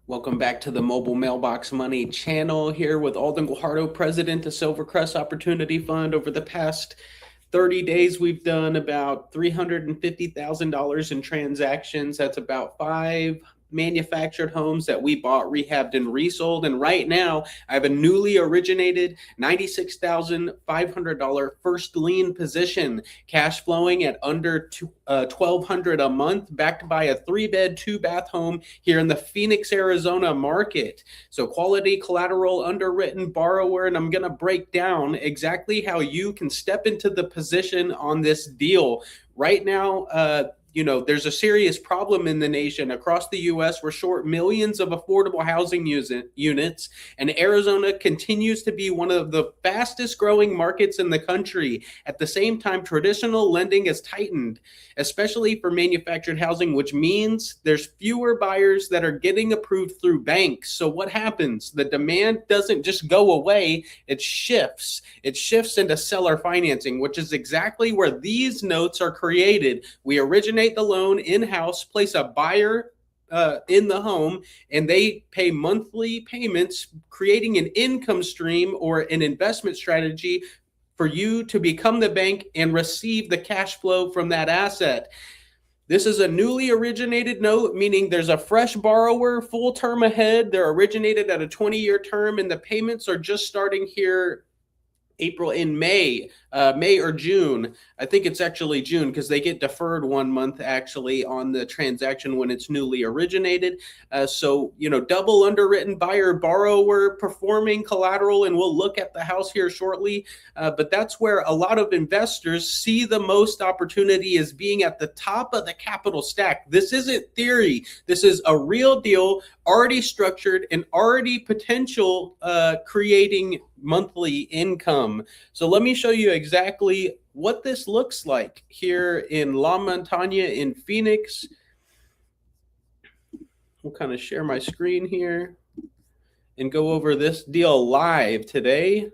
Welcome back to the Mobile Mailbox Money channel here with Alden Guajardo, president of Silvercrest Opportunity Fund. Over the past 30 days, we've done about $350,000 in transactions. That's about 5 manufactured homes that we bought, rehabbed, and resold. And right now, I have a newly originated $96,500 first lien position, cash flowing at under $1,200 a month, backed by a 3-bed, 2-bath home here in the Phoenix, Arizona market. So quality collateral, underwritten borrower, and I'm going to break down exactly how you can step into the position on this deal. Right now, there's a serious problem in the nation. Across the U.S., we're short millions of affordable housing units, and Arizona continues to be one of the fastest growing markets in the country. At the same time, traditional lending has tightened, especially for manufactured housing, which means there's fewer buyers that are getting approved through banks. So what happens? The demand doesn't just go away, it shifts. It shifts into seller financing, which is exactly where these notes are created. We originate the loan in-house, place a buyer in the home, and they pay monthly payments, creating an income stream or an investment strategy for you to become the bank and receive the cash flow from that asset. This is a newly originated note, meaning there's a fresh borrower, full term ahead. They're originated at a 20-year term, and the payments are just starting here May or June. I think it's actually June because they get deferred 1 month actually on the transaction when it's newly originated. Double underwritten buyer borrower performing collateral, and we'll look at the house here shortly. But that's where a lot of investors see the most opportunity, as being at the top of the capital stack. This isn't theory. This is a real deal, already structured and already potential creating monthly income. So let me show you exactly what this looks like here in La Montana in Phoenix. We'll kind of share my screen here and go over this deal live today.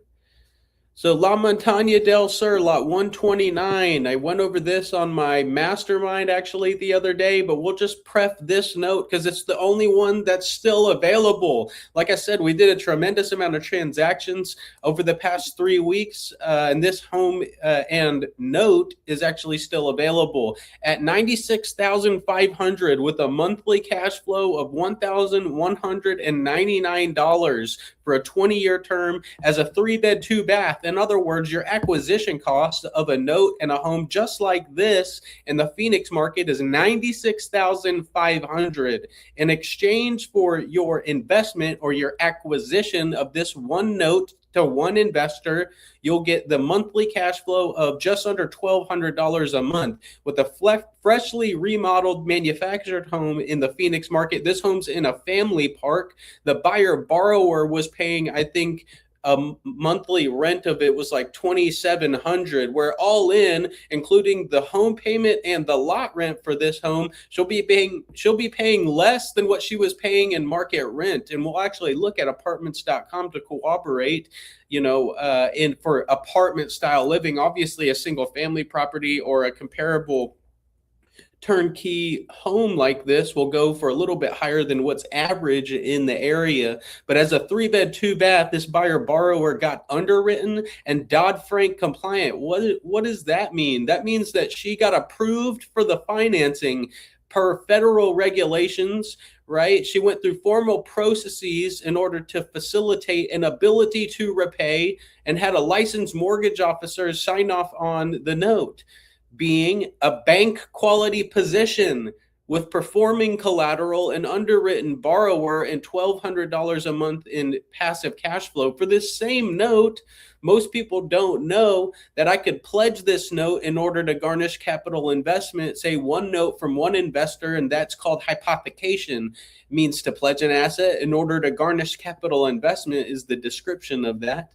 So La Montana Del Sur, lot 129. I went over this on my mastermind actually the other day, but we'll just pref this note because it's the only one that's still available. Like I said, we did a tremendous amount of transactions over the past 3 weeks, and this home and note is actually still available at $96,500 with a monthly cash flow of $1,199 for a 20-year term as a 3-bed, 2-bath. In other words, your acquisition cost of a note and a home just like this in the Phoenix market is $96,500. In exchange for your investment or your acquisition of this one note to one investor, you'll get the monthly cash flow of just under $1,200 a month with a freshly remodeled manufactured home in the Phoenix market. This home's in a family park. The buyer borrower was paying, I think, a monthly rent of it was like $2,700, where all in, including the home payment and the lot rent for this home, she'll be paying less than what she was paying in market rent. And we'll actually look at apartments.com to cooperate, for apartment style living. Obviously a single family property or a comparable turnkey home like this will go for a little bit higher than what's average in the area. But as a 3-bed, 2-bath, this buyer borrower got underwritten and Dodd-Frank compliant. What does that mean? That means that she got approved for the financing per federal regulations, right? She went through formal processes in order to facilitate an ability to repay and had a licensed mortgage officer sign off on the note, being a bank quality position with performing collateral, and underwritten borrower, and $1,200 a month in passive cash flow. For this same note, most people don't know that I could pledge this note in order to garnish capital investment, say one note from one investor, and that's called hypothecation. It means to pledge an asset in order to garnish capital investment is the description of that.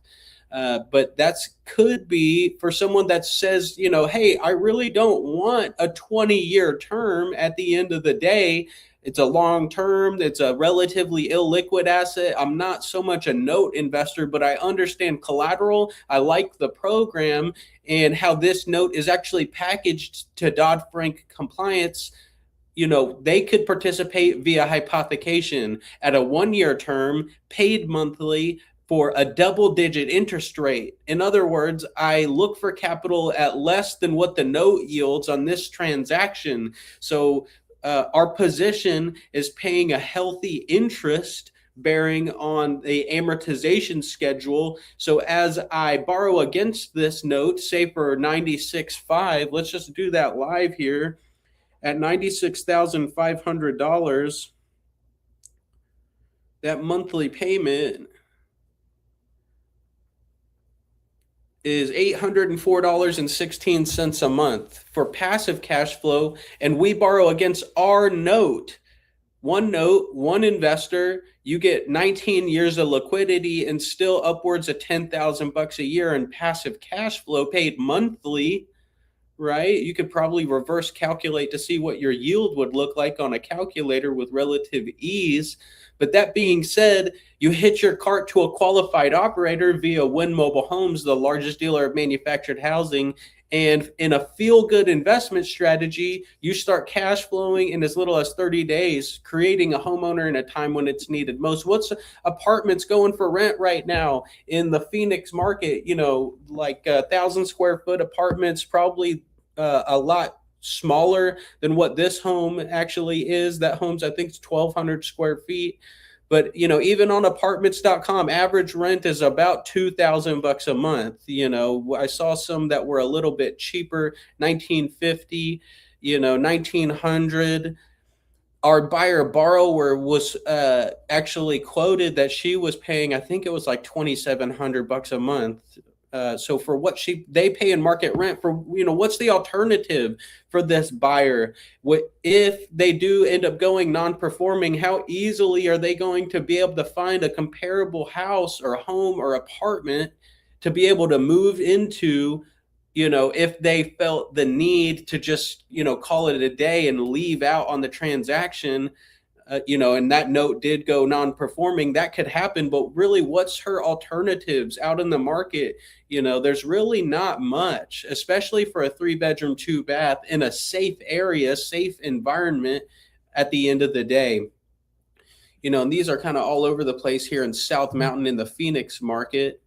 But that's could be for someone that says, hey, I really don't want a 20-year term at the end of the day. It's a long term. It's a relatively illiquid asset. I'm not so much a note investor, but I understand collateral. I like the program and how this note is actually packaged to Dodd-Frank compliance they could participate via hypothecation at a 1-year term, paid monthly for a double-digit interest rate. In other words, I look for capital at less than what the note yields on this transaction. So our position is paying a healthy interest bearing on the amortization schedule. So as I borrow against this note, say for 96.5, let's just do that live here. At $96,500, that monthly payment is $804.16 a month for passive cash flow, and we borrow against our note, one investor. You get 19 years of liquidity and still upwards of $10,000 a year in passive cash flow paid monthly. Right? You could probably reverse calculate to see what your yield would look like on a calculator with relative ease. But that being said, you hitch your cart to a qualified operator via Wynn Mobile Homes, the largest dealer of manufactured housing. And in a feel-good investment strategy, you start cash flowing in as little as 30 days, creating a homeowner in a time when it's needed most. What's apartments going for rent right now in the Phoenix market? Like 1,000 square foot apartments, probably a lot smaller than what this home actually is. That home's, I think, 1,200 square feet. But even on apartments.com, average rent is about $2,000 a month. I saw some that were a little bit cheaper, 1,950, 1,900. Our buyer borrower was actually quoted that she was paying, I think it was like $2,700 a month. So for what they pay in market rent for, what's the alternative for this buyer? If they do end up going non-performing, how easily are they going to be able to find a comparable house or home or apartment to be able to move into, if they felt the need to just, call it a day and leave out on the transaction? And that note did go non-performing, that could happen. But really, what's her alternatives out in the market? There's really not much, especially for a 3-bedroom, 2-bath in a safe area, safe environment at the end of the day. And these are kind of all over the place here in South Mountain in the Phoenix market.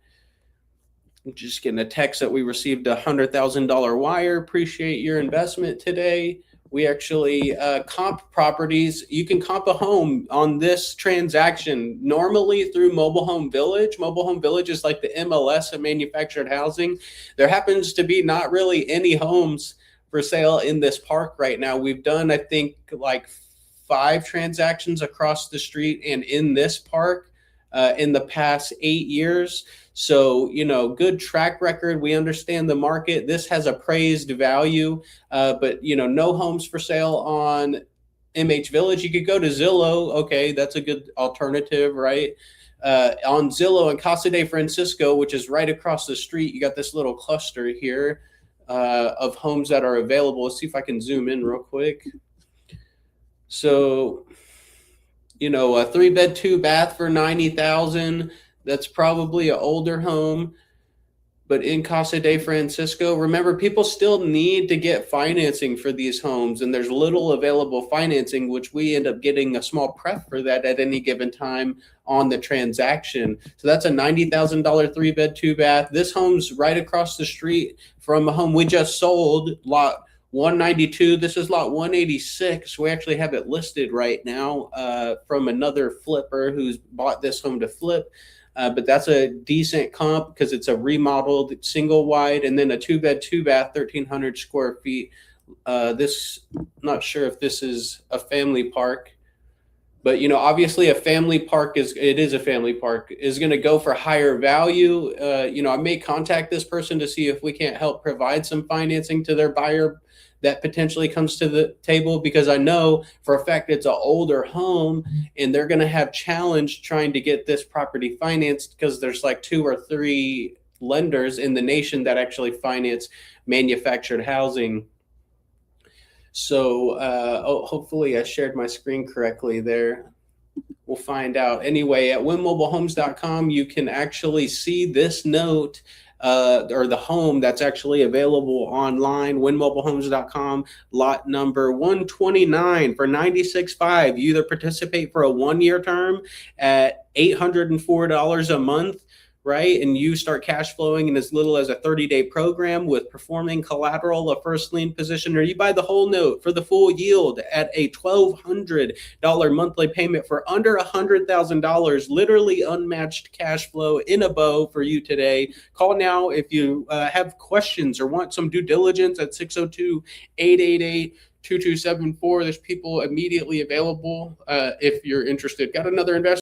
I'm just getting a text that we received a $100,000 wire. Appreciate your investment today. We actually comp properties. You can comp a home on this transaction normally through Mobile Home Village. Mobile Home Village is like the MLS of manufactured housing. There happens to be not really any homes for sale in this park right now. We've done, I think, like 5 transactions across the street and in this park in the past 8 years. So, good track record. We understand the market. This has appraised value, but, no homes for sale on MH Village. You could go to Zillow. Okay, that's a good alternative, right? On Zillow and Casa de Francisco, which is right across the street, you got this little cluster here of homes that are available. Let's see if I can zoom in real quick. So, a 3-bed, 2-bath for $90,000. That's probably an older home, but in Casa de Francisco, remember, people still need to get financing for these homes, and there's little available financing, which we end up getting a small pref for that at any given time on the transaction. So that's a $90,000 3-bed, 2-bath. This home's right across the street from a home we just sold, lot 192. This is lot 186. We actually have it listed right now from another flipper who's bought this home to flip. But that's a decent comp because it's a remodeled single wide and then a 2-bed, 2-bath, 1,300 square feet. This, not sure if this is a family park, but obviously a family park is a family park, is going to go for higher value. I may contact this person to see if we can't help provide some financing to their buyer that potentially comes to the table, because I know for a fact it's an older home and they're going to have challenge trying to get this property financed because there's like 2 or 3 lenders in the nation that actually finance manufactured housing. So hopefully I shared my screen correctly there. We'll find out. Anyway, at winmobilehomes.com, you can actually see this note or the home that's actually available online, windmobilehomes.com, lot number 129 for $96,500. You either participate for a 1-year term at $804 a month, right? And you start cash flowing in as little as a 30-day program with performing collateral, a first lien position, or you buy the whole note for the full yield at a $1,200 monthly payment for under $100,000, literally unmatched cash flow in a bow for you today. Call now if you have questions or want some due diligence at 602-888-2274. There's people immediately available if you're interested. Got another investor